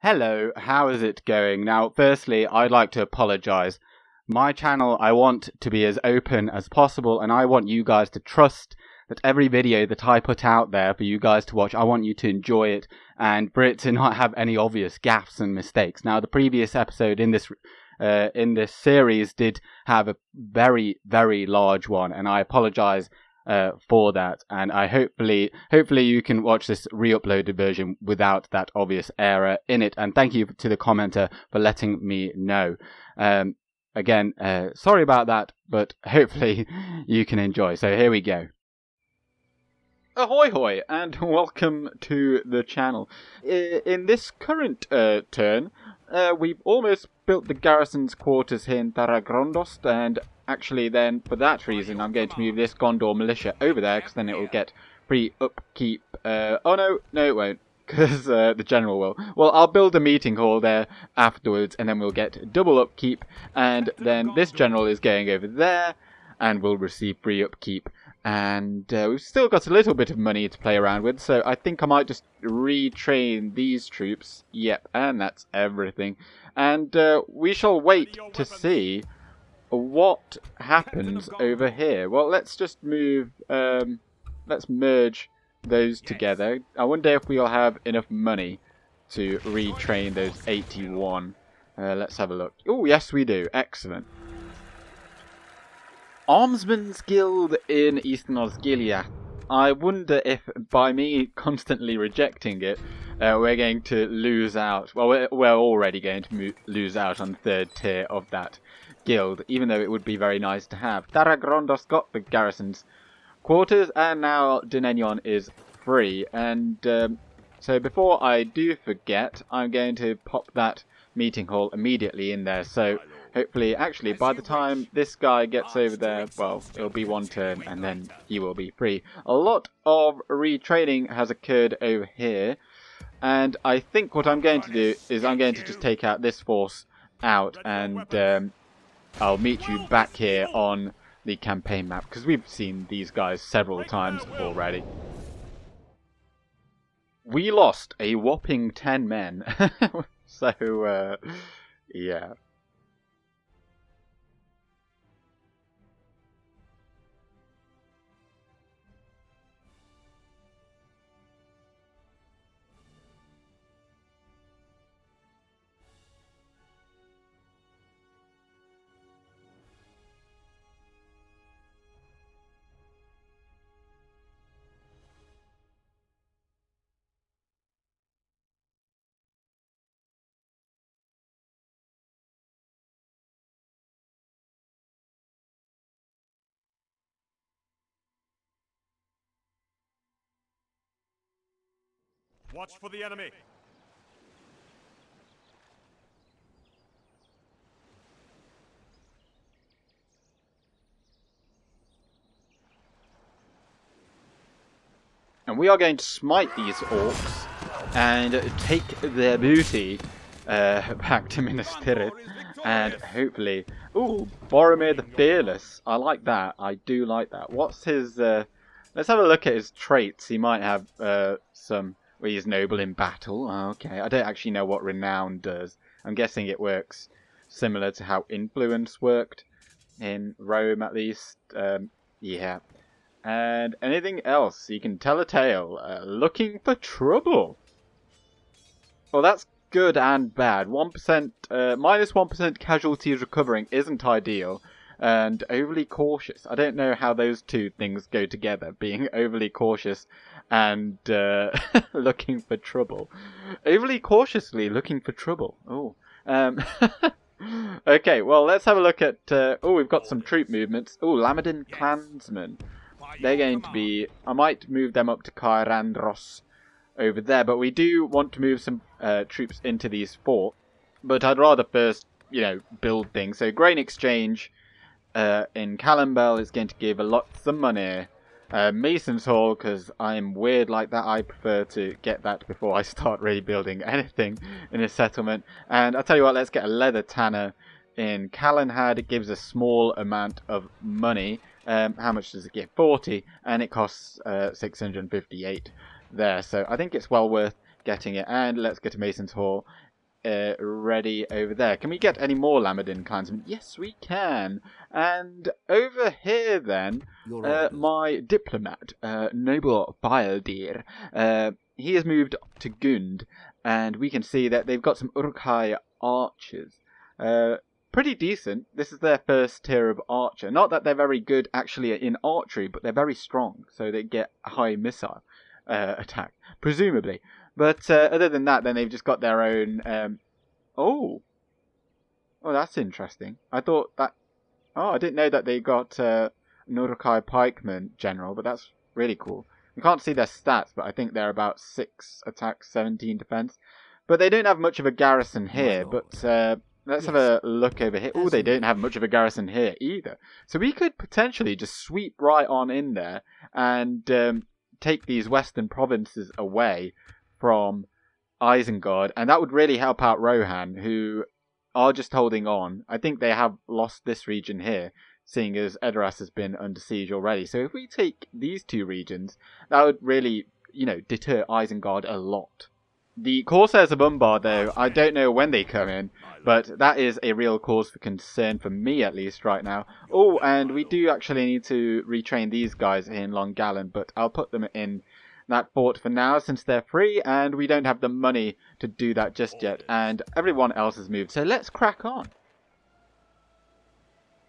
Hello, how is it going? Now, firstly, I'd like to apologise. My channel, I want to be as open as possible, and I want you guys to trust that every video that I put out there for you guys to watch, I want you to enjoy it, and for it to not have any obvious gaffes and mistakes. Now, the previous episode in this series did have a very, very large one, and I apologise for that, and I hopefully you can watch this re-uploaded version without that obvious error in it. And thank you to the commenter for letting me know. Again, sorry about that, but hopefully you can enjoy. So here we go. Ahoy hoy, and welcome to the channel. In this current turn, we've almost built the garrison's quarters here in Cair Andros, and actually then, for that reason, I'm going to move this Gondor militia over there, because then it will get free upkeep. Oh no it won't, because the general will. Well, I'll build a meeting hall there afterwards, and then we'll get double upkeep, and then this general is going over there, and will receive free upkeep. And we've still got a little bit of money to play around with, so I think I might just retrain these troops. Yep, and that's everything. And we shall wait to see what happens over here. Well, let's just move, let's merge those together. I wonder if we'll have enough money to retrain those 81. Let's have a look. Oh, yes we do. Excellent. Armsman's Guild in Eastern Osgiliath. I wonder if by me constantly rejecting it, we're going to lose out. Well, we're already going to lose out on the third tier of that guild, even though it would be very nice to have. Cair Andros got the garrison's quarters, and now Denethor is free. And so before I do forget, I'm going to pop that meeting hall immediately in there. So hopefully, actually, by the time this guy gets over there, well, it'll be one turn, and then he will be free. A lot of retraining has occurred over here, and I think what I'm going to do is I'm going to just take out this force out, and I'll meet you back here on the campaign map, because we've seen these guys several times already. We lost a whopping 10 men, so, yeah. Watch for the enemy. And we are going to smite these orcs and take their booty back to Minas Tirith, and hopefully... Ooh, Boromir the Fearless. I like that. I do like that. What's his... Let's have a look at his traits. He might have some... Well, he's noble in battle. Oh, okay, I don't actually know what renown does. I'm guessing it works similar to how influence worked in Rome, at least. Yeah. And anything else? You can tell a tale. Looking for trouble. Well, that's good and bad. 1%, minus 1% casualties recovering isn't ideal. And overly cautious. I don't know how those two things go together. Being overly cautious and looking for trouble. Overly cautiously looking for trouble. Oh. Okay, well, let's have a look at... oh, we've got some troop movements. Oh, Lamadin Clansmen. They're going to be... I might move them up to Cair Andros over there, but we do want to move some troops into these forts. But I'd rather first, you know, build things. So, grain exchange in Callambel is going to give some money. Mason's Hall, because I'm weird like that. I prefer to get that before I start really building anything in a settlement. And I'll tell you what, let's get a leather tanner in Callanhad. It gives a small amount of money. How much does it give? 40, and it costs 658 there. So I think it's well worth getting it. And let's get a Mason's Hall ready over there. Can we get any more Lamadin clansmen? Yes, we can. And over here, then, my diplomat, Noble Faeldir, he has moved to Gund, and we can see that they've got some Uruk-hai archers. Pretty decent. This is their first tier of archer. Not that they're very good actually in archery, but they're very strong, so they get a high missile attack, presumably. But other than that, then they've just got their own... Oh, that's interesting. I thought that... Oh, I didn't know that they got an Uruk-hai pikeman general, but that's really cool. We can't see their stats, but I think they're about 6 attack, 17 defense. But they don't have much of a garrison here, but let's have a look over here. Oh, they don't have much of a garrison here either. So we could potentially just sweep right on in there and take these western provinces away from Isengard, and that would really help out Rohan, who are just holding on. I think they have lost this region here, seeing as Edoras has been under siege already. So if we take these 2 regions, that would really, deter Isengard a lot. The Corsairs of Umbar, though, I don't know when they come in, but that is a real cause for concern for me, at least, right now. Oh, and we do actually need to retrain these guys in Longgallen, but I'll put them in that fort for now, since they're free, and we don't have the money to do that just yet, and everyone else has moved, so let's crack on.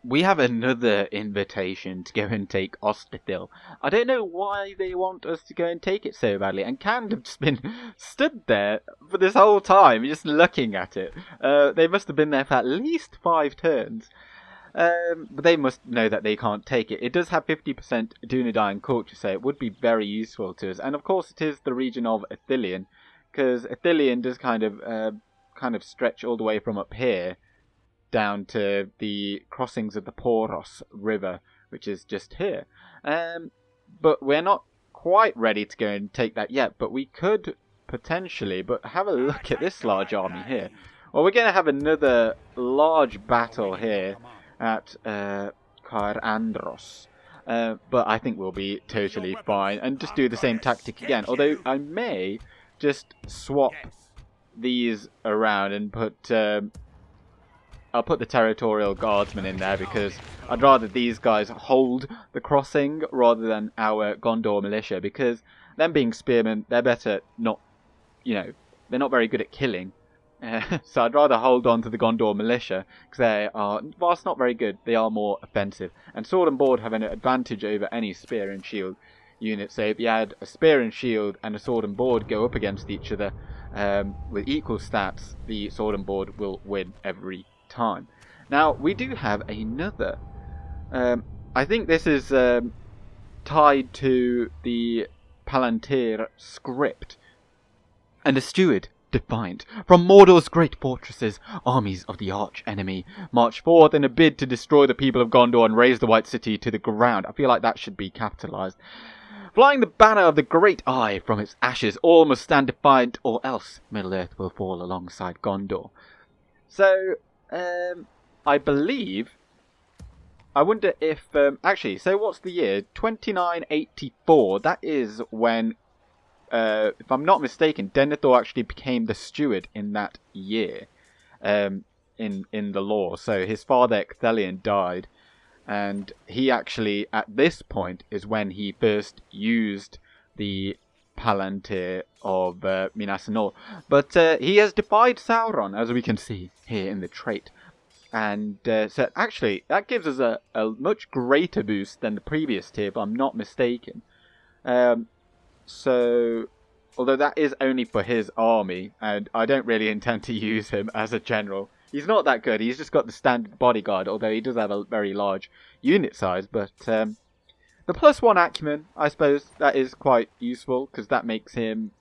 We have another invitation to go and take Osterthil. I don't know why they want us to go and take it so badly, and Cand have just been stood there for this whole time, just looking at it. They must have been there for at least 5 turns. But they must know that they can't take it. It does have 50% Dunedain culture, so it would be very useful to us. And of course it is the region of Ithilien, because Ithilien does kind of stretch all the way from up here down to the crossings of the Poros River, which is just here. But we're not quite ready to go and take that yet, but we could potentially. But have a look at this large army here. Well, we're going to have another large battle here at Cair Andros. But I think we'll be totally fine and just do the same tactic again. Although I may just swap these around and put... I'll put the territorial guardsmen in there because I'd rather these guys hold the crossing rather than our Gondor militia, because them being spearmen, they're better not, they're not very good at killing. So I'd rather hold on to the Gondor militia, because they are, whilst not very good, they are more offensive. And sword and board have an advantage over any spear and shield unit. So if you had a spear and shield and a sword and board go up against each other with equal stats, the sword and board will win every time. Now, we do have another. I think this is tied to the Palantir script. And the steward, defiant, from Mordor's great fortresses, armies of the arch-enemy march forth in a bid to destroy the people of Gondor and raise the White City to the ground. I feel like that should be capitalized. Flying the banner of the Great Eye from its ashes, all must stand defiant, or else Middle-earth will fall alongside Gondor. So, I believe... I wonder if... actually, so what's the year? 2984. That is when... if I'm not mistaken, Denethor actually became the steward in that year, in the lore. So his father Ecthelion died, and he actually, at this point, is when he first used the Palantir of Minas Ithil. But he has defied Sauron, as we can see here in the trait. And so actually, that gives us a much greater boost than the previous tier, if I'm not mistaken. So, although that is only for his army, and I don't really intend to use him as a general. He's not that good. He's just got the standard bodyguard, although he does have a very large unit size. But the +1 acumen, I suppose, that is quite useful, because that makes him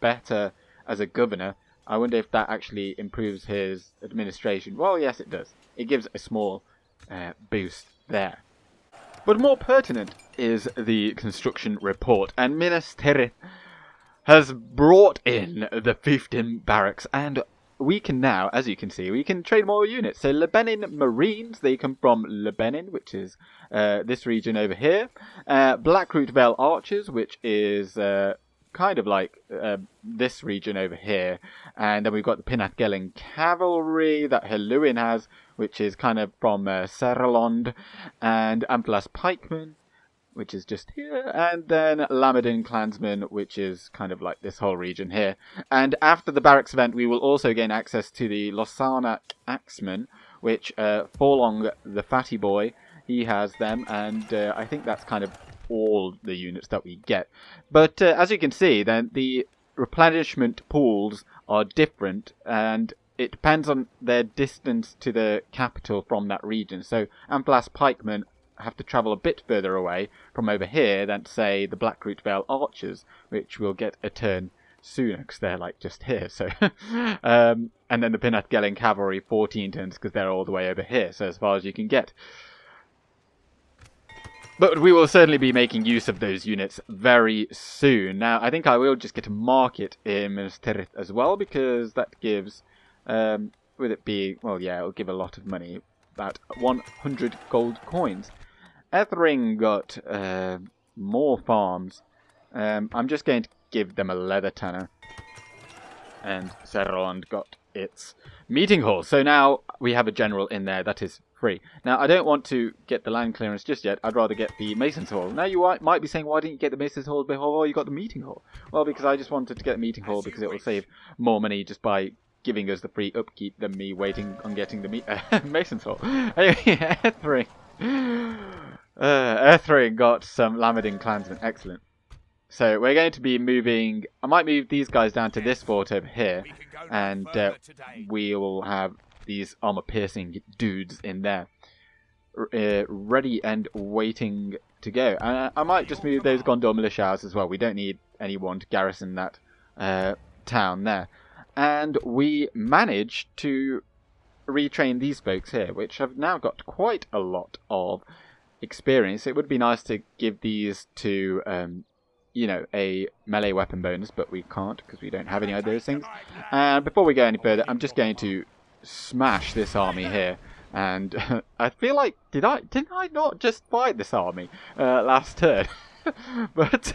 better as a governor. I wonder if that actually improves his administration. Well, yes, it does. It gives a small boost there. But more pertinent is the construction report, and Minas Tirith has brought in the 15 barracks, and we can now, as you can see, we can trade more units. So Lebanon Marines, they come from Lebanon, which is this region over here. Blackroot Vale Archers, which is kind of like this region over here. And then we've got the Pinat cavalry that Helluin has, which is kind of from Seralond, and Amplas pikemen, which is just here, and then Lamadin clansmen, which is kind of like this whole region here. And after the barracks event, we will also gain access to the Losana axemen, which Forlong, the fatty boy, he has them, and I think that's kind of all the units that we get. But as you can see, then the replenishment pools are different, and it depends on their distance to the capital from that region. So Amplas pikemen have to travel a bit further away from over here than, say, the Blackroot Vale archers, which will get a turn sooner because they're like just here. So, and then the Pinat cavalry 14 turns because they're all the way over here. So as far as you can get. But we will certainly be making use of those units very soon. Now, I think I will just get a market in Minas Tirith as well, because that gives, with it being, well, yeah, it'll give a lot of money, about 100 gold coins. Ethering got more farms. I'm just going to give them a leather tanner. And Serrond got its meeting hall. So now we have a general in there that is free. Now, I don't want to get the land clearance just yet. I'd rather get the Mason's Hall. Now, you might be saying, why didn't you get the Mason's Hall before you got the meeting hall? Well, because I just wanted to get the meeting hall because it will save more money just by giving us the free upkeep than me waiting on getting the Mason's Hall. Anyway, Ethering got some Lamadin clansmen. Excellent. So we're going to be moving. I might move these guys down to this fort over here, and we will have these armor-piercing dudes in there, ready and waiting to go. I might just move those Gondor militias as well. We don't need anyone to garrison that town there. And we managed to retrain these folks here, which have now got quite a lot of experience. It would be nice to give these to you know, a melee weapon bonus, but we can't because we don't have any of those things. And before we go any further, I'm just going to smash this army here. And I feel like, didn't I not just fight this army last turn? But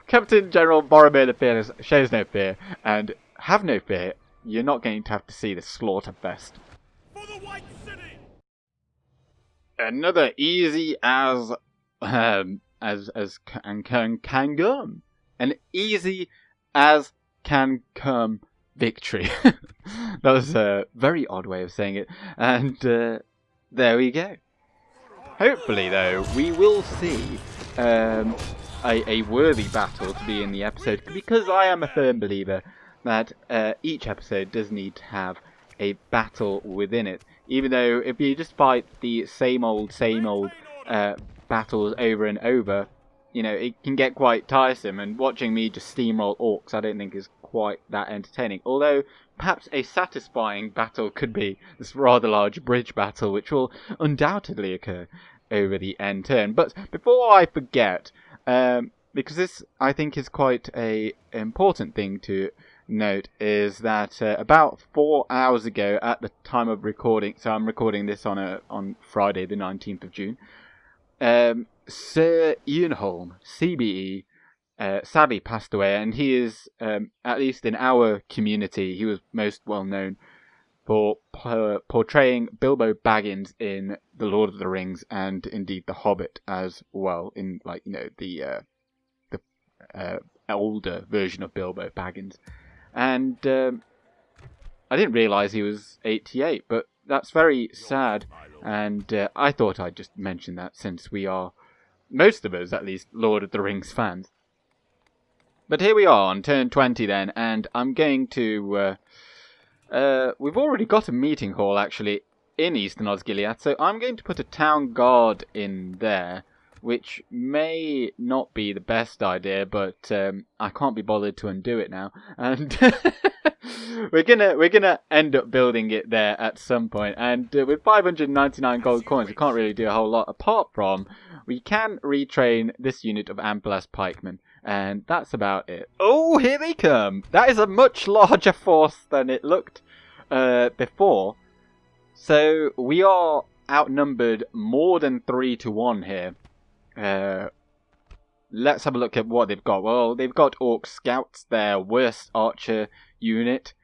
Captain General Boromir the Fearless shows no fear, and have no fear, you're not going to have to see the slaughter fest. For the White City! Another easy as can come. An easy as can come victory. That was a very odd way of saying it. And there we go. Hopefully, though, we will see a worthy battle to be in the episode, because I am a firm believer that each episode does need to have a battle within it. Even though if you just fight the same old battles over and over, you know, it can get quite tiresome, and watching me just steamroll orcs I don't think is quite that entertaining. Although perhaps a satisfying battle could be this rather large bridge battle, which will undoubtedly occur over the end turn. But before I forget, because this I think is quite a important thing to note, is that about 4 hours ago at the time of recording, so I'm recording this on Friday the 19th of June, Sir Ian Holm, CBE, sadly passed away, and he is, at least in our community, he was most well known for portraying Bilbo Baggins in The Lord of the Rings, and indeed The Hobbit as well, in, like, you know, the older version of Bilbo Baggins. And I didn't realise he was 88, but that's very sad, and I thought I'd just mention that, since we are, most of us at least, Lord of the Rings fans. But here we are on turn 20 then, and I'm going to, we've already got a meeting hall actually in Eastern Osgiliath, so I'm going to put a town guard in there, which may not be the best idea, but I can't be bothered to undo it now, and we're gonna end up building it there at some point. And with 599 gold coins, we can't really do a whole lot, apart from we can retrain this unit of Amplas pikemen, and that's about it. Oh, here they come! That is a much larger force than it looked before. So we are outnumbered more than 3 to 1 here. let's have a look at what they've got. Well, they've got Orc Scouts, their worst archer unit.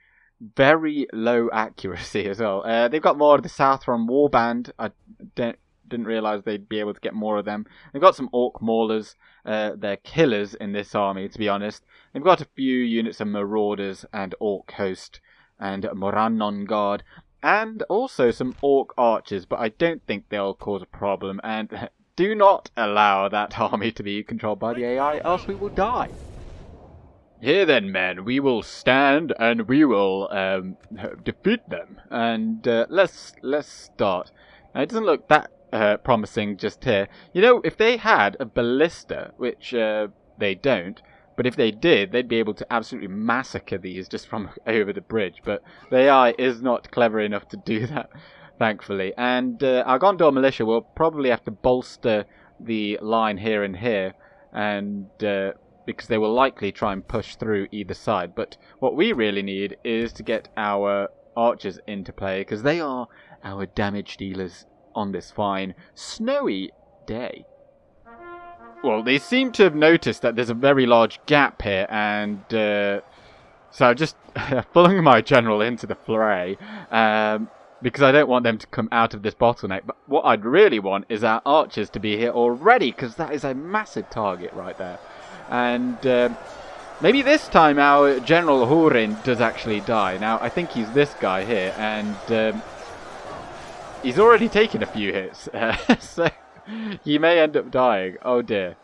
Very low accuracy as well. They've got more of the Southron Warband. I didn't realise they'd be able to get more of them. They've got some Orc Maulers. They're killers in this army, to be honest. They've got a few units of Marauders and Orc Host and Morannon Guard. And also some Orc Archers, but I don't think they'll cause a problem. And do not allow that army to be controlled by the AI, else we will die. Here then, men, we will stand and we will defeat them. And let's start. Now, it doesn't look that promising just here. You know, if they had a ballista, which they don't, but if they did, they'd be able to absolutely massacre these just from over the bridge. But the AI is not clever enough to do that, thankfully. And our Gondor militia will probably have to bolster the line here and here, and because they will likely try and push through either side. But what we really need is to get our archers into play, because they are our damage dealers on this fine snowy day. Well, they seem to have noticed that there's a very large gap here, and so I'm just pulling my general into the fray, because I don't want them to come out of this bottleneck. But what I'd really want is our archers to be here already, because that is a massive target right there. And maybe this time our General Hurin does actually die. Now, I think he's this guy here, and he's already taken a few hits, so he may end up dying. Oh dear.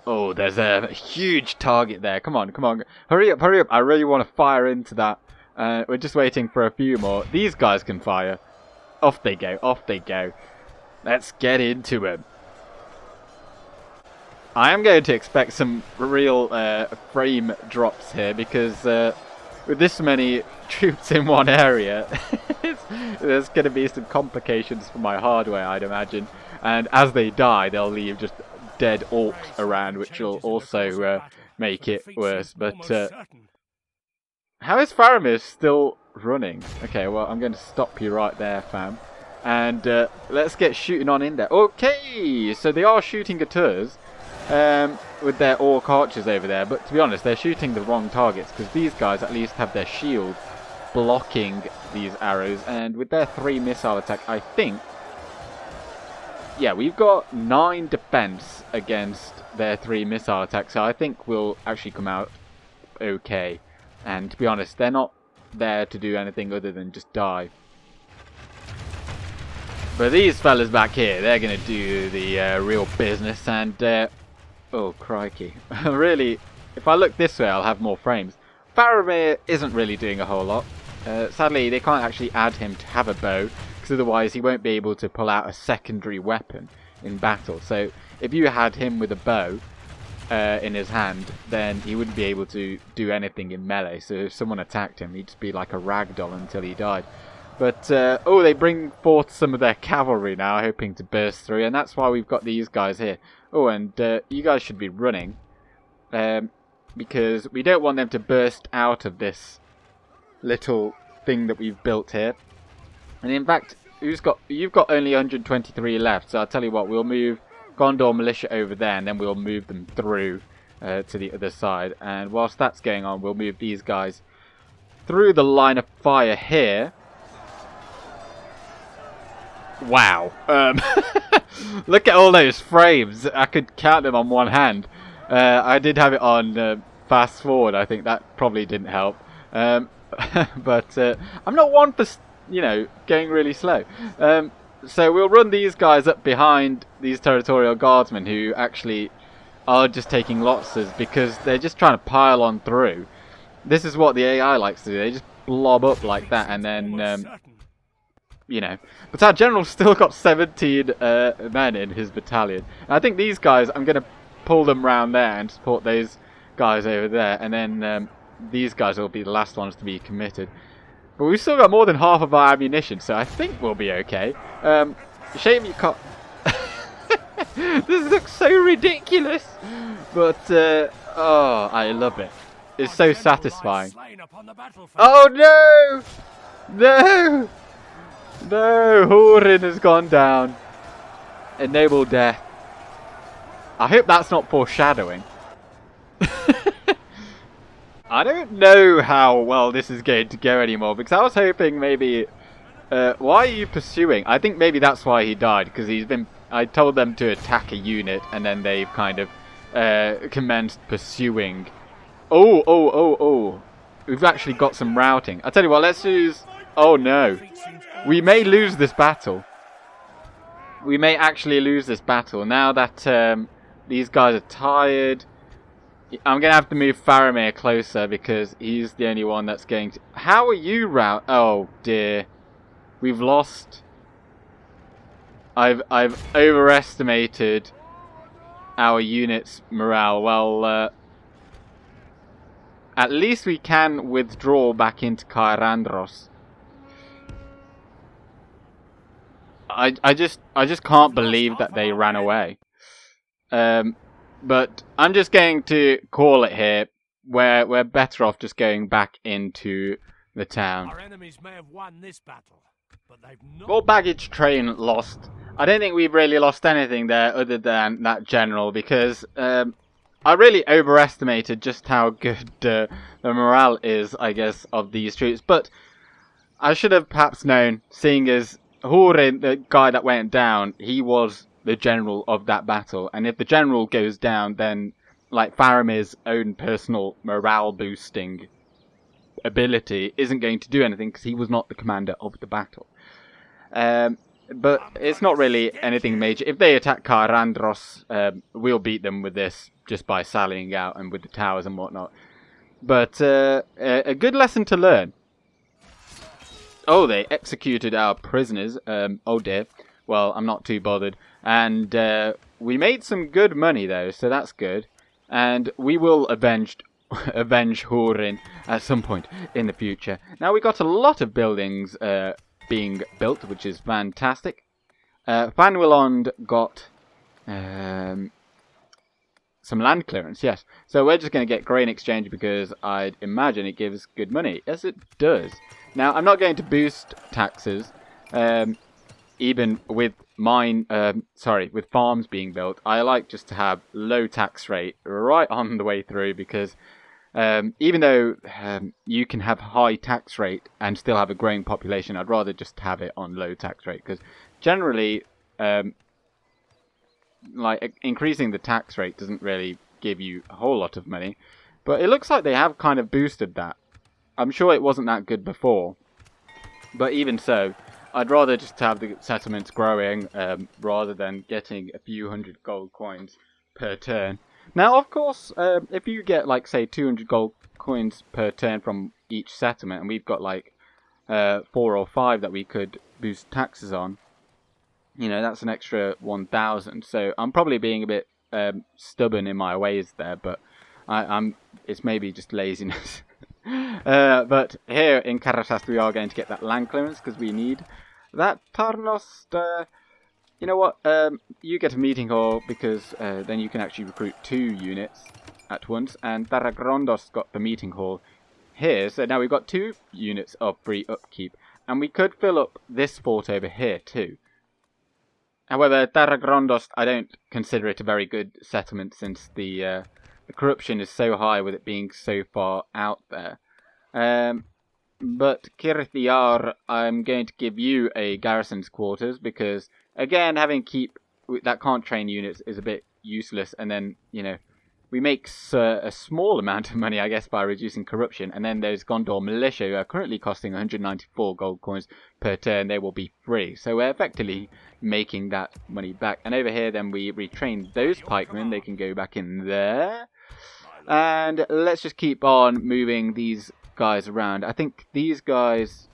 Oh, there's a huge target there. Come on, come on. Hurry up, hurry up. I really want to fire into that. We're just waiting for a few more. These guys can fire. Off they go, off they go. Let's get into them. I am going to expect some real frame drops here, because with this many troops in one area, there's going to be some complications for my hardware, I'd imagine. And as they die, they'll leave just dead orcs around, which will also make it worse. But how is Faramir still running? Okay, well, I'm going to stop you right there, fam. And let's get shooting on in there. Okay, so they are shooting at us. With their orc archers over there, but to be honest, they're shooting the wrong targets, because these guys at least have their shield blocking these arrows, and with their 3 missile attack, I think, yeah, we've got 9 defense against their 3 missile attacks, so I think we'll actually come out okay. And to be honest, they're not there to do anything other than just die. But these fellas back here, they're going to do the real business, and oh, crikey. Really, if I look this way, I'll have more frames. Faramir isn't really doing a whole lot. Sadly, they can't actually add him to have a bow, because otherwise he won't be able to pull out a secondary weapon in battle. So, if you had him with a bow in his hand, then he wouldn't be able to do anything in melee. So, if someone attacked him, he'd just be like a ragdoll until he died. But, oh, they bring forth some of their cavalry now, hoping to burst through, and that's why we've got these guys here. Oh, and you guys should be running, because we don't want them to burst out of this little thing that we've built here. And in fact, you've got only 123 left, so I'll tell you what, we'll move Gondor militia over there, and then we'll move them through to the other side. And whilst that's going on, we'll move these guys through the line of fire here. Wow. Look at all those frames. I could count them on one hand. I did have it on fast forward. I think that probably didn't help. But I'm not one for, you know, going really slow. So we'll run these guys up behind these territorial guardsmen, who actually are just taking losses because they're just trying to pile on through. This is what the AI likes to do. They just blob up like that, and then you know, but our general's still got 17 men in his battalion. And I think these guys, I'm going to pull them round there and support those guys over there, and then these guys will be the last ones to be committed. But we've still got more than half of our ammunition, so I think we'll be okay. Shame you can't... This looks so ridiculous! But, oh, I love it. It's so satisfying. Oh no! No! No, Hurin has gone down. Enable death. I hope that's not foreshadowing. I don't know how well this is going to go anymore, because I was hoping maybe... why are you pursuing? I think maybe that's why he died, because I told them to attack a unit, and then they've kind of commenced pursuing. Oh. We've actually got some routing. I'll tell you what, let's use... Oh no. We may lose this battle. We may actually lose this battle. Now that these guys are tired... I'm going to have to move Faramir closer, because he's the only one that's going to... How are you route? Oh dear. We've lost... I've overestimated our unit's morale. Well, at least we can withdraw back into Cair Andros. I just can't believe that they ran away. But I'm just going to call it here. We're better off just going back into the town. Our enemies may have won this battle, but they've not... Well, baggage train lost. I don't think we've really lost anything there other than that general, because I really overestimated just how good the morale is, I guess, of these troops. But I should have perhaps known, seeing as Hurin, the guy that went down, he was the general of that battle. And if the general goes down, then like Faramir's own personal morale boosting ability isn't going to do anything, because he was not the commander of the battle. But it's not really anything major. If they attack Cair Andros, we'll beat them with this just by sallying out and with the towers and whatnot. But a good lesson to learn. Oh, they executed our prisoners. Oh dear. Well, I'm not too bothered. And we made some good money though, so that's good. And we will avenge Hurin at some point in the future. Now, we got a lot of buildings being built, which is fantastic. Fanwilond got some land clearance, yes. So we're just going to get grain exchange, because I'd imagine it gives good money. Yes, it does. Now, I'm not going to boost taxes, even with with farms being built. I like just to have low tax rate right on the way through, because even though you can have high tax rate and still have a growing population, I'd rather just have it on low tax rate, because generally, like increasing the tax rate doesn't really give you a whole lot of money. But it looks like they have kind of boosted that. I'm sure it wasn't that good before, but even so, I'd rather just have the settlements growing rather than getting a few hundred gold coins per turn. Now, of course, if you get, like, say, 200 gold coins per turn from each settlement, and we've got, like, 4 or 5 that we could boost taxes on, you know, that's an extra 1,000. So I'm probably being a bit stubborn in my ways there, but it's maybe just laziness. But here in Karasast we are going to get that land clearance, because we need that. Tarnost, you know what, you get a meeting hall, because then you can actually recruit 2 units at once, and Taragrondos got the meeting hall here, so now we've got 2 units of free upkeep, and we could fill up this fort over here too. However, Taragrondos, I don't consider it a very good settlement, since the corruption is so high with it being so far out there. But Kirthiar, I'm going to give you a garrison's quarters, because again, having keep that can't train units is a bit useless, and then, you know, we make a small amount of money, I guess, by reducing corruption, and then those Gondor militia, who are currently costing 194 gold coins per turn, they will be free. So we're effectively making that money back. And over here, then we retrain those pikemen, they can go back in there. And let's just keep on moving these guys around. I think these guys...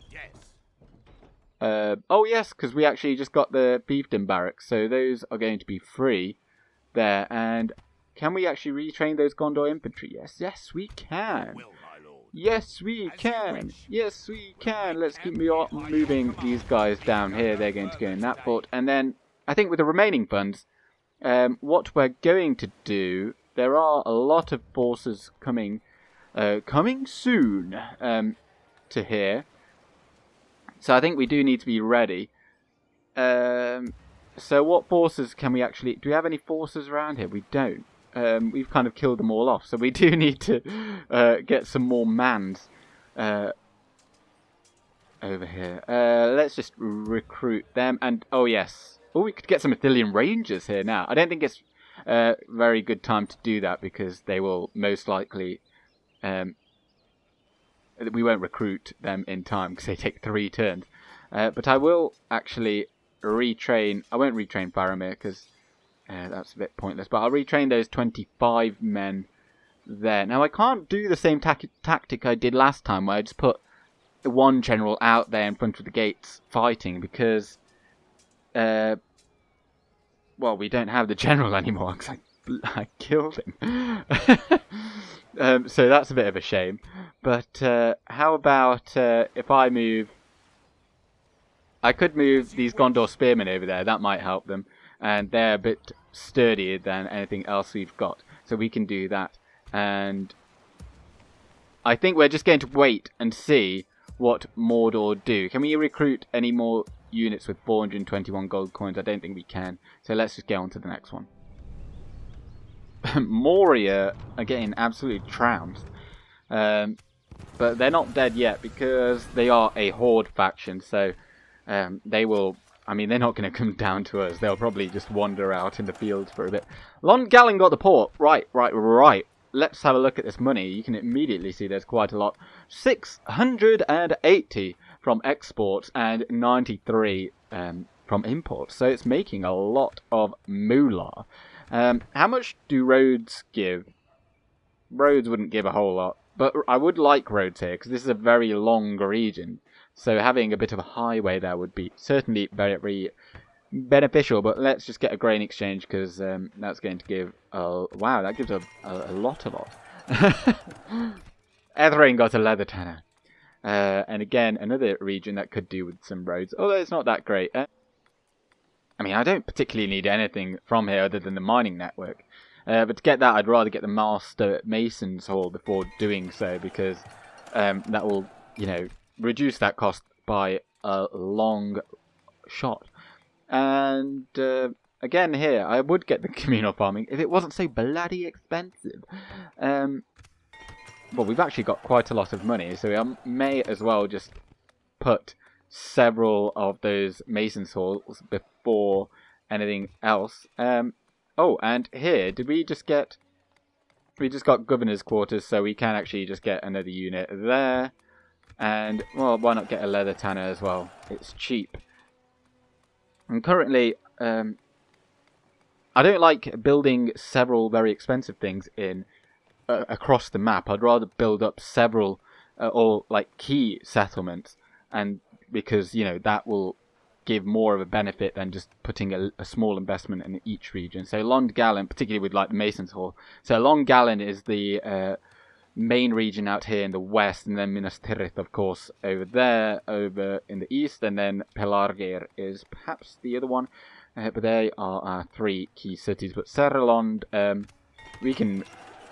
oh yes, because we actually just got the fiefdom barracks, so those are going to be free there. And can we actually retrain those Gondor infantry? Yes we can. Yes we can. Yes we can. Let's keep moving these guys down here. They're going to go in that fort. And then I think with the remaining funds, what we're going to do, there are a lot of forces coming soon to here. So I think we do need to be ready. So what forces can we actually... Do we have any forces around here? We don't. We've kind of killed them all off. So we do need to get some more mans over here. Let's just recruit them. And, oh yes. Oh, we could get some Athelian Rangers here now. I don't think it's a very good time to do that because they will most likely... we won't recruit them in time because they take 3 turns. But I will actually retrain... I won't retrain Faramir because that's a bit pointless. But I'll retrain those 25 men there. Now, I can't do the same tactic I did last time where I just put one general out there in front of the gates fighting because... well, we don't have the general anymore because I killed him. So that's a bit of a shame. But how about if I move... I could move these Gondor spearmen over there. That might help them. And they're a bit sturdier than anything else we've got. So we can do that. And I think we're just going to wait and see what Mordor do. Can we recruit any more units with 421 gold coins? I don't think we can. So let's just get on to the next one. Moria are getting absolutely trounced. But they're not dead yet because they are a horde faction. So they will... I mean, they're not going to come down to us. They'll probably just wander out in the fields for a bit. Lon Gallon got the port. Right. Let's have a look at this money. You can immediately see there's quite a lot. 680 from exports and 93 from imports. So it's making a lot of moolah. How much do roads give? Roads wouldn't give a whole lot. But I would like roads here because this is a very long region. So having a bit of a highway there would be certainly very beneficial. But let's just get a grain exchange because that's going to give... wow, that gives a lot. Ethrain got a leather tanner. And again, another region that could do with some roads. Although it's not that great. I mean, I don't particularly need anything from here other than the mining network. But to get that, I'd rather get the Master Mason's Hall before doing so. Because that will, reduce that cost by a long shot. And again here, I would get the communal farming if it wasn't so bloody expensive. Well, we've actually got quite a lot of money, so we may as well just put several of those Mason's Halls before anything else. Oh, and here, did we just get... We just got Governor's Quarters, so we can actually just get another unit there. And, well, why not get a leather tanner as well? It's cheap. And currently, I don't like building several very expensive things in across the map. I'd rather build up several, or like key settlements, and because, that will give more of a benefit than just putting a small investment in each region. So Lond Gallon, particularly with like the Mason's Hall. So Lond Gallon is the main region out here in the west, and then Minas Tirith, of course, over there, over in the east, and then Pelargir is perhaps the other one. But they are our 3 key cities. But Serralond, we can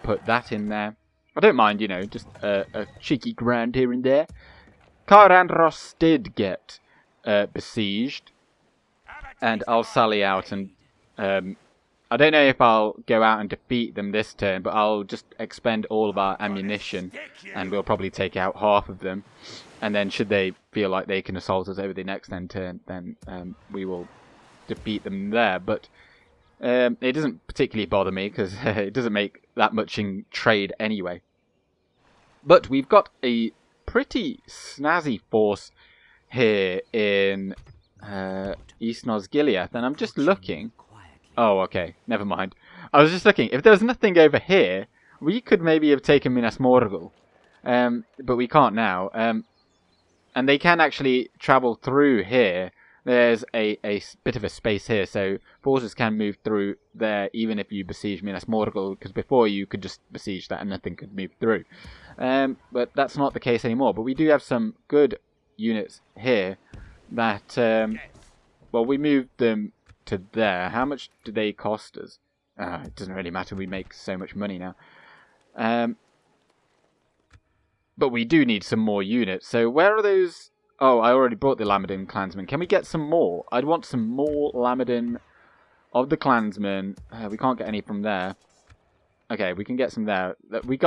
put that in there. I don't mind, just a cheeky grand here and there. Cair Andros did get besieged, and I'll sally out and I don't know if I'll go out and defeat them this turn, but I'll just expend all of our ammunition and we'll probably take out half of them, and then should they feel like they can assault us over the next end turn, then we will defeat them there. But it doesn't particularly bother me because it doesn't make that much in trade anyway. But we've got a pretty snazzy force here in East Nosgiliath, and I'm just looking. Oh, okay, never mind. I was just looking. If there was nothing over here, we could maybe have taken Minas Morgul, but we can't now. And they can actually travel through here. There's a bit of a space here, so forces can move through there even if you besiege Minas Morgul, because before you could just besiege that and nothing could move through. But that's not the case anymore. But we do have some good units here that, well, we moved them to there. How much do they cost us? It doesn't really matter. We make so much money now. But we do need some more units. So where are those Oh, I already brought the Lamadin clansmen. Can we get some more? I'd want some more Lamadin of the clansmen. We can't get any from there. Okay, we can get some there. We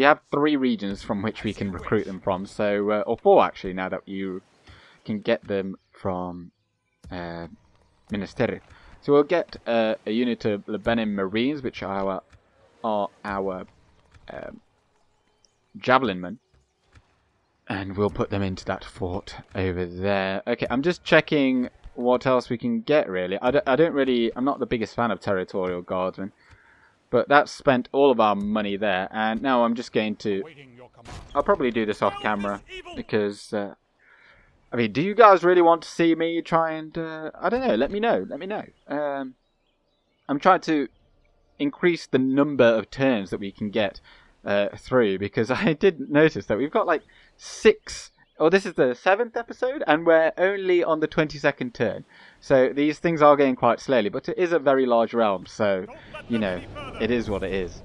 have 3 regions from which we can recruit them from. So, or 4 actually, now that you can get them from Ministeri. So we'll get a unit of Lebanon Marines, which are our javelin men. And we'll put them into that fort over there. Okay, I'm just checking what else we can get, really. I'm not the biggest fan of territorial guardsmen. But that's spent all of our money there. And now I'm just going to... I'll probably do this off camera. Because, I mean, do you guys really want to see me try and... I don't know, let me know. I'm trying to increase the number of turns that we can get through, because I did notice that we've got like 6, this is the 7th episode, and we're only on the 22nd turn. So these things are going quite slowly, but it is a very large realm, so, you know, it is what it is.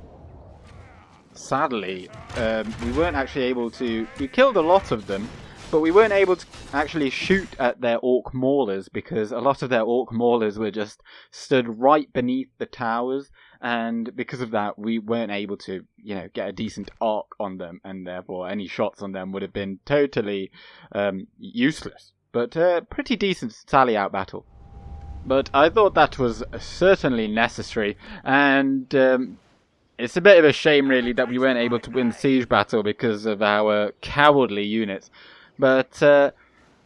Sadly, we weren't actually able to... We killed a lot of them, but we weren't able to actually shoot at their orc maulers, because a lot of their orc maulers were just stood right beneath the towers, and because of that we weren't able to, you know, get a decent arc on them, and therefore any shots on them would have been totally useless. But pretty decent sally out battle. But I thought that was certainly necessary, and it's a bit of a shame really that we weren't able to win the siege battle because of our cowardly units. But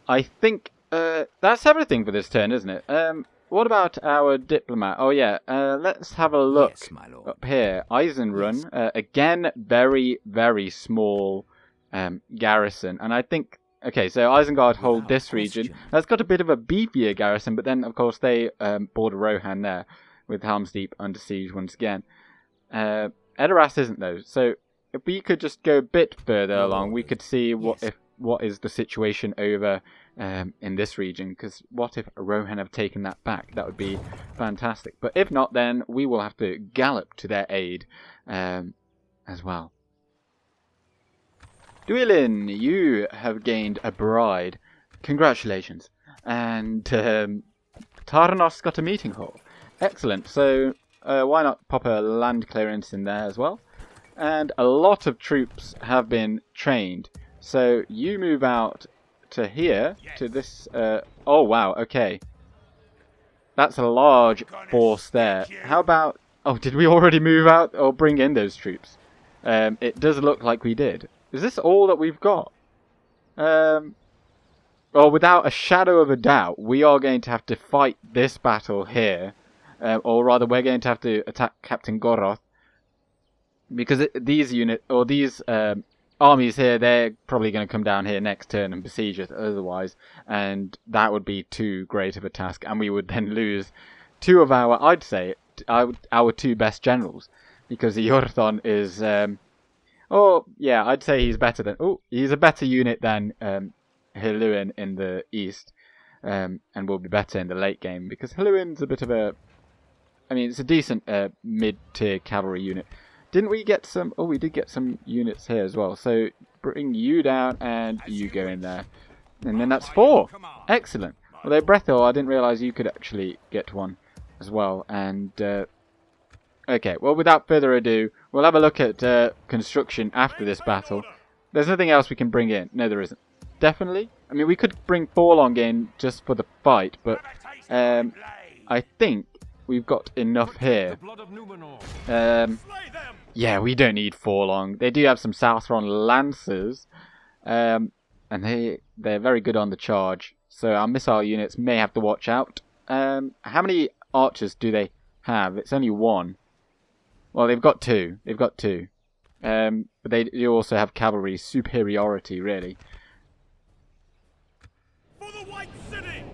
I think that's everything for this turn, isn't it? What about our diplomat? Oh yeah, let's have a look up here. Eisenrun, again, very, very small garrison. And I think, okay, so Isengard hold this region. That's got a bit of a beefier garrison, but then, of course, they border Rohan there, with Helm's Deep under siege once again. Edoras isn't, though. So if we could just go a bit further along, we could see what is the situation over in this region, because what if Rohan have taken that back? That would be fantastic. But if not, then we will have to gallop to their aid as well. Duilin, you have gained a bride. Congratulations. And Tarnos got a meeting hall. Excellent. So why not pop a land clearance in there as well? And a lot of troops have been trained. So you move out to here, to this... oh, wow, okay. That's a large force there. How about... Oh, did we already move out or bring in those troops? It does look like we did. Is this all that we've got? Well, without a shadow of a doubt, we are going to have to fight this battle here. Or rather, we're going to have to attack Captain Goroth. Because these armies here, they're probably going to come down here next turn and besiege it otherwise, and that would be too great of a task, and we would then lose 2 of our, I'd say, our 2 best generals, because the Jorthon is, I'd say he's better than, he's a better unit than Hiluin in the east, and will be better in the late game, because Hiluin's a bit of a, it's a decent mid-tier cavalry unit. Didn't we get some... Oh, we did get some units here as well. So, bring you down and you go in there. And then that's 4. Excellent. Although, Brethil, I didn't realise you could actually get one as well. And, okay, well, without further ado, we'll have a look at construction after this battle. There's nothing else we can bring in. No, there isn't. Definitely. We could bring Forlong in just for the fight, but I think we've got enough here. Yeah, we don't need Forlong. They do have some Southron Lancers, and they're very good on the charge. So our missile units may have to watch out. How many archers do they have? It's only 1. Well, they've got 2. But they do also have cavalry superiority, really. For the White City!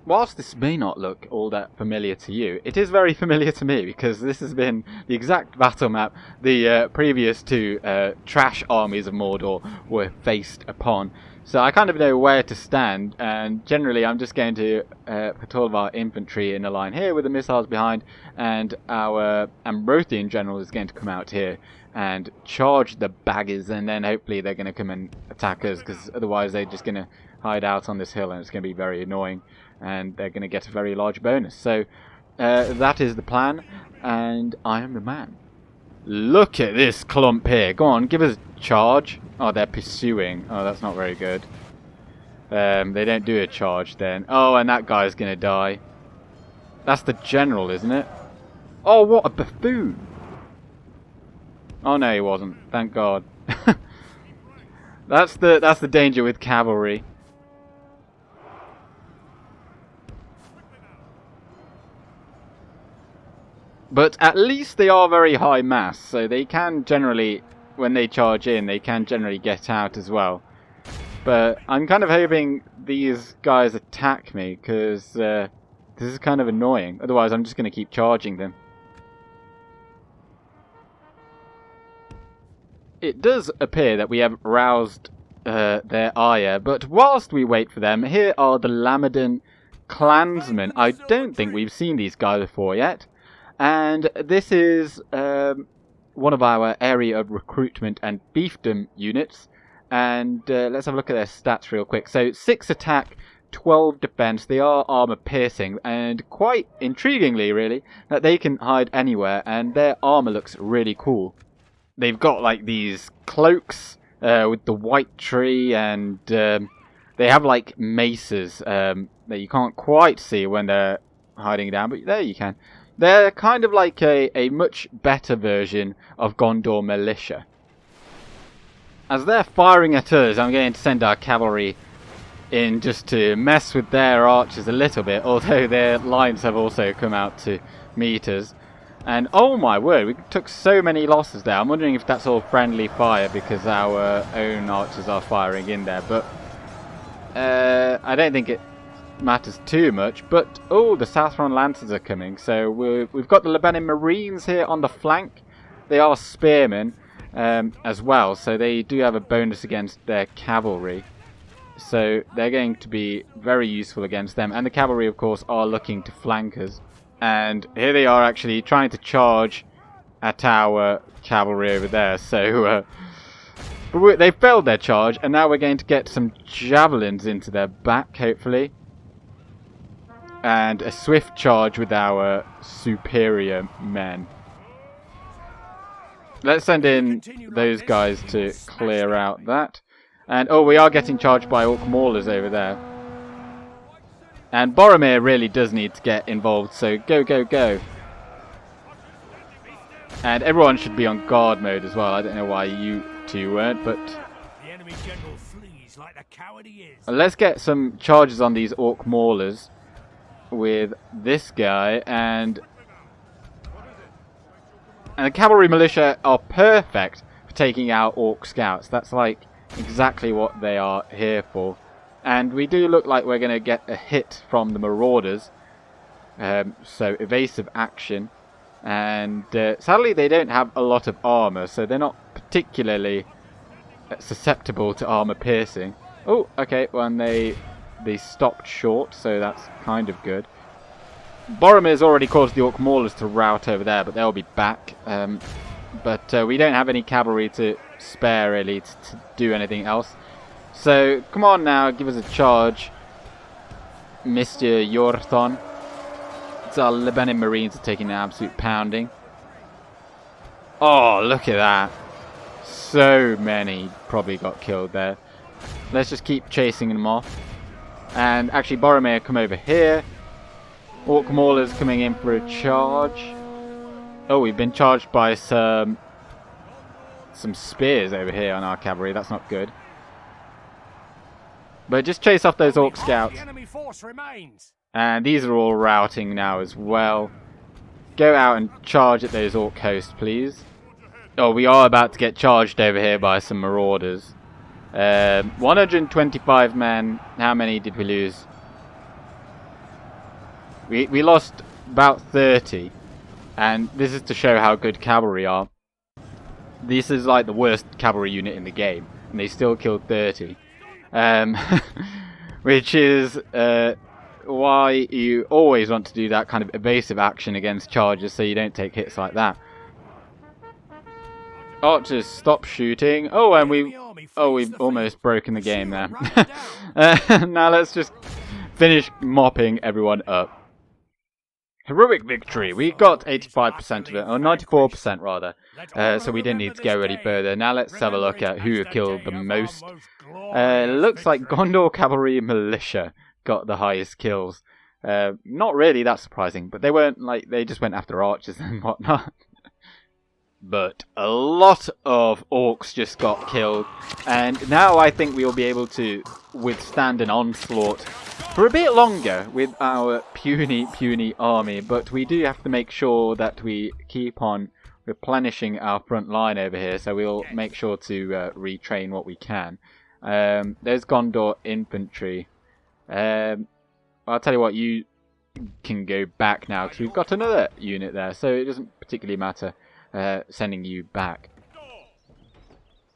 Whilst this may not look all that familiar to you, it is very familiar to me, because this has been the exact battle map the previous 2 trash armies of Mordor were faced upon. So I kind of know where to stand, and generally I'm just going to put all of our infantry in a line here with the missiles behind, and our Ambrothian general is going to come out here and charge the baggers, and then hopefully they're going to come and attack us, because otherwise they're just going to hide out on this hill and it's going to be very annoying, and they're going to get a very large bonus. So that is the plan, and I am the man. Look at this clump here. Go on, give us a charge. Oh, they're pursuing. Oh, that's not very good. They don't do a charge then. Oh, and that guy's going to die. That's the general, isn't it? Oh, what a buffoon. Oh, no, he wasn't. Thank God. That's the danger with cavalry. But at least they are very high mass, so they can generally, when they charge in, they can generally get out as well. But I'm kind of hoping these guys attack me, because this is kind of annoying. Otherwise, I'm just going to keep charging them. It does appear that we have roused their ire, but whilst we wait for them, here are the Lamadon clansmen. I don't think we've seen these guys before yet. And this is one of our area of recruitment and fiefdom units. And let's have a look at their stats real quick. So 6 attack, 12 defense. They are armor piercing, and quite intriguingly really, that they can hide anywhere, and their armor looks really cool. They've got like these cloaks with the white tree, and they have like maces that you can't quite see when they're hiding down, but there you can. They're kind of like a much better version of Gondor militia. As they're firing at us, I'm going to send our cavalry in just to mess with their archers a little bit, although their lines have also come out to meet us. And oh my word, we took so many losses there. I'm wondering if that's all friendly fire because our own archers are firing in there, but I don't think it matters too much. But oh, the Southron Lancers are coming, so we've got the Lebanon Marines here on the flank. They are spearmen as well, so they do have a bonus against their cavalry, so they're going to be very useful against them. And the cavalry of course are looking to flank us, and here they are actually trying to charge at our cavalry over there. So they failed their charge, and now we're going to get some javelins into their back hopefully, and a swift charge with our superior men. Let's send in those guys to clear out that. And oh, we are getting charged by orc maulers over there. And Boromir really does need to get involved, so go, go, go. And everyone should be on guard mode as well. I don't know why you two weren't, but The enemy general flees like the coward he is. let's get some charges on these orc maulers with this guy. And the cavalry militia are perfect for taking out orc scouts. That's like exactly what they are here for. And we do look like we're going to get a hit from the marauders. So evasive action. And sadly they don't have a lot of armor, so they're not particularly susceptible to armor piercing. Oh, okay, well, they stopped short, so that's kind of good. Boromir's already caused the orc maulers to rout over there, but they'll be back. But we don't have any cavalry to spare really to do anything else. So come on now, give us a charge, Mr. Yorthon. It's our Lebanon Marines are taking an absolute pounding. Oh, look at that. So many probably got killed there. Let's just keep chasing them off. And actually Boromir, come over here. Orc maulers coming in for a charge. Oh, we've been charged by some spears over here on our cavalry. That's not good. But just chase off those orc scouts. The enemy force remains. And these are all routing now as well. Go out and charge at those orc hosts, please. Oh, we are about to get charged over here by some marauders. 125 men. How many did we lose? We lost about 30. And this is to show how good cavalry are. This is like the worst cavalry unit in the game, and they still killed 30. which is why you always want to do that kind of evasive action against charges so you don't take hits like that. Archers, stop shooting. Oh, and we've almost broken the game there. Now let's just finish mopping everyone up. Heroic victory. We got 85% of it, or 94% rather. So we didn't need to go any further. Now let's have a look at who killed the most. Looks like Gondor Cavalry Militia got the highest kills. Not really that surprising, but they weren't like they just went after archers and whatnot. But a lot of orcs just got killed, and now I think we will be able to withstand an onslaught for a bit longer with our puny army. But we do have to make sure that we keep on replenishing our front line over here, so we'll make sure to retrain what we can. There's Gondor infantry. I'll tell you what, you can go back now because we've got another unit there, so it doesn't particularly matter sending you back.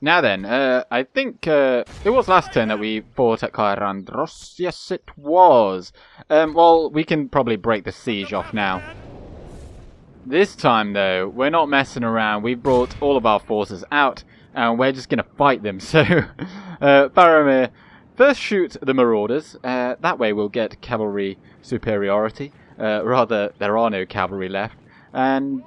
Now then, I think it was last turn that we fought at Cair Andros. Yes, it was. Well, we can probably break the siege off now. This time, though, we're not messing around. We've brought all of our forces out, and we're just going to fight them. So, Faramir, first shoot the marauders. That way we'll get cavalry superiority. Rather, there are no cavalry left. And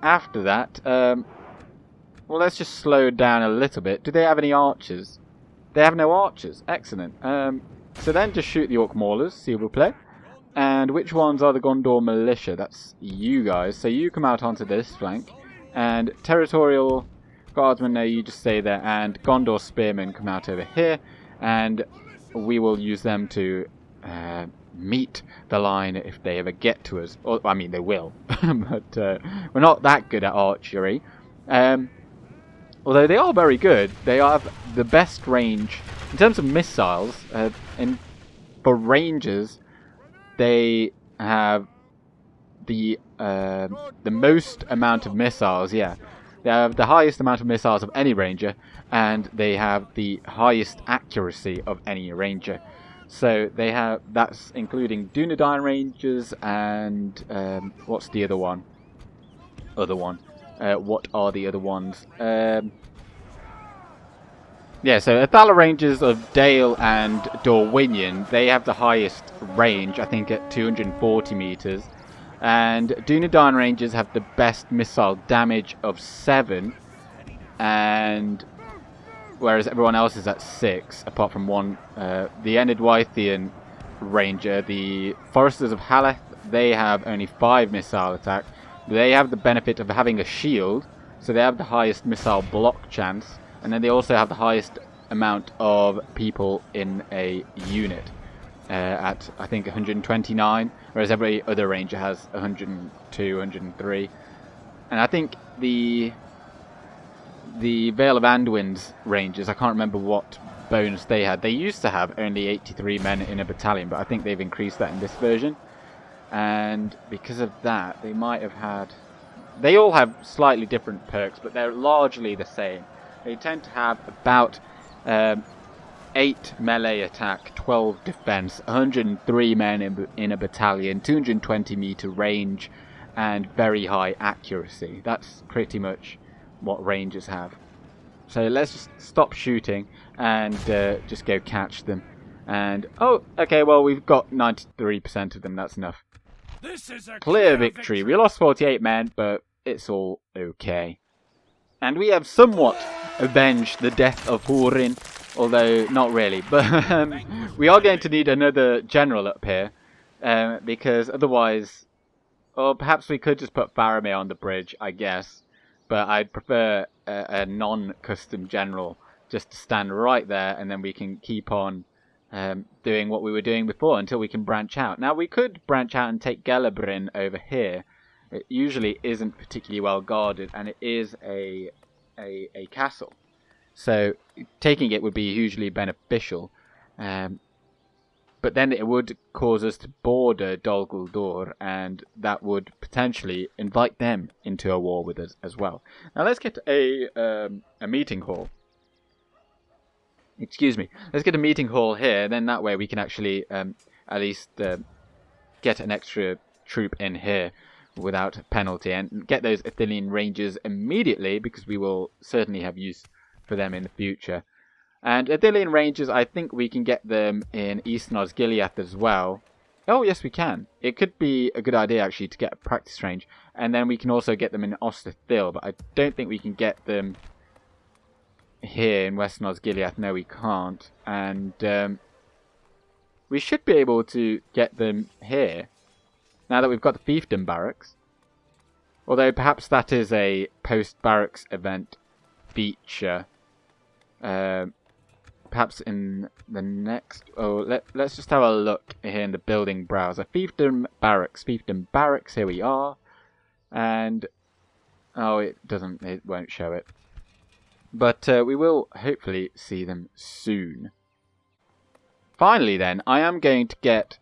after that, well, let's just slow down a little bit. Do they have any archers? They have no archers. Excellent. So then just shoot the orc maulers, s'il vous plaît. And which ones are the Gondor militia? That's you guys. So you come out onto this flank. And territorial guardsmen, no, you just stay there. And Gondor spearmen come out over here. And we will use them to meet the line if they ever get to us. Or, I mean, they will. But we're not that good at archery. Although they are very good. They have the best range. In terms of missiles, for rangers, they have the most amount of missiles, yeah. They have the highest amount of missiles of any ranger, and they have the highest accuracy of any ranger. So they have, that's including Dunedain rangers and what's the other one? What are the other ones? Yeah, so Athala Rangers of Dale and Dorwinion, they have the highest range, I think at 240 meters. And Dunedain Rangers have the best missile damage of 7. And whereas everyone else is at 6, apart from one. The Enedwythian Ranger, the Foresters of Haleth, they have only 5 missile attack. They have the benefit of having a shield, so they have the highest missile block chance. And then they also have the highest amount of people in a unit at, I think, 129, whereas every other ranger has 102, 103. And I think the Vale of Anduin's rangers, I can't remember what bonus they had. They used to have only 83 men in a battalion, but I think they've increased that in this version. And because of that, they might have had... They all have slightly different perks, but they're largely the same. They tend to have about 8 melee attack, 12 defense, 103 men in a battalion, 220 meter range, and very high accuracy. That's pretty much what rangers have. So let's just stop shooting and just go catch them. And, oh, okay, well, we've got 93% of them. That's enough. This is a Clear victory. We lost 48 men, but it's all okay. And we have somewhat avenged the death of Húrin, although not really. But we are going to need another general up here, because otherwise, or perhaps we could just put Faramir on the bridge, I guess. But I'd prefer a non-custom general just to stand right there, and then we can keep on doing what we were doing before until we can branch out. Now, we could branch out and take Gelebrin over here. It usually isn't particularly well guarded, and it is a castle. So taking it would be hugely beneficial. But then it would cause us to border Dol Guldur, and that would potentially invite them into a war with us as well. Now let's get a meeting hall. Excuse me. Let's get a meeting hall here, then that way we can actually at least get an extra troop in here without penalty and get those Athenian Rangers immediately, because we will certainly have use for them in the future. And Athenian Rangers, I think we can get them in East Osgiliath as well. Oh, yes, we can. It could be a good idea, actually, to get a practice range. And then we can also get them in Osterthil, but I don't think we can get them here in Western Osgiliath. No, we can't. And we should be able to get them here, now that we've got the fiefdom barracks. Although perhaps that is a post-barracks event feature. Perhaps in the next... Oh, let's just have a look here in the building browser. Fiefdom barracks, here we are. And... oh, it won't show it. But we will hopefully see them soon. Finally then, I am going to get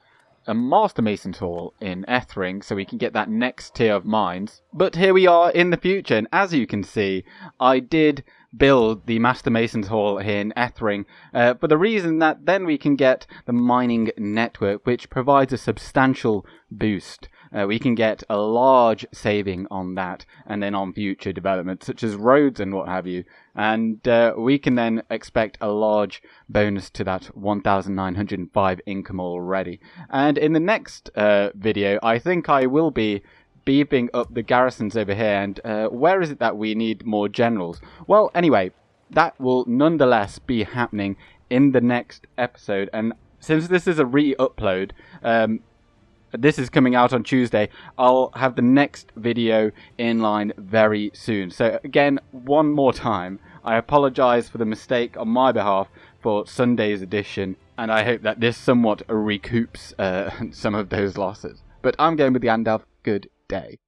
a Master Mason's Hall in Ethring, so we can get that next tier of mines. But here we are in the future, and as you can see, I did build the Master Mason's Hall here in Ethring for the reason that then we can get the mining network, which provides a substantial boost. We can get a large saving on that, and then on future developments such as roads and what have you. And we can then expect a large bonus to that 1,905 income already. And in the next video, I think I will be beefing up the garrisons over here. And where is it that we need more generals? Well, anyway, that will nonetheless be happening in the next episode. And since this is a re-upload, this is coming out on Tuesday, I'll have the next video in line very soon. So again, one more time, I apologise for the mistake on my behalf for Sunday's edition, and I hope that this somewhat recoups some of those losses. But I'm going with Gandalf. Good day.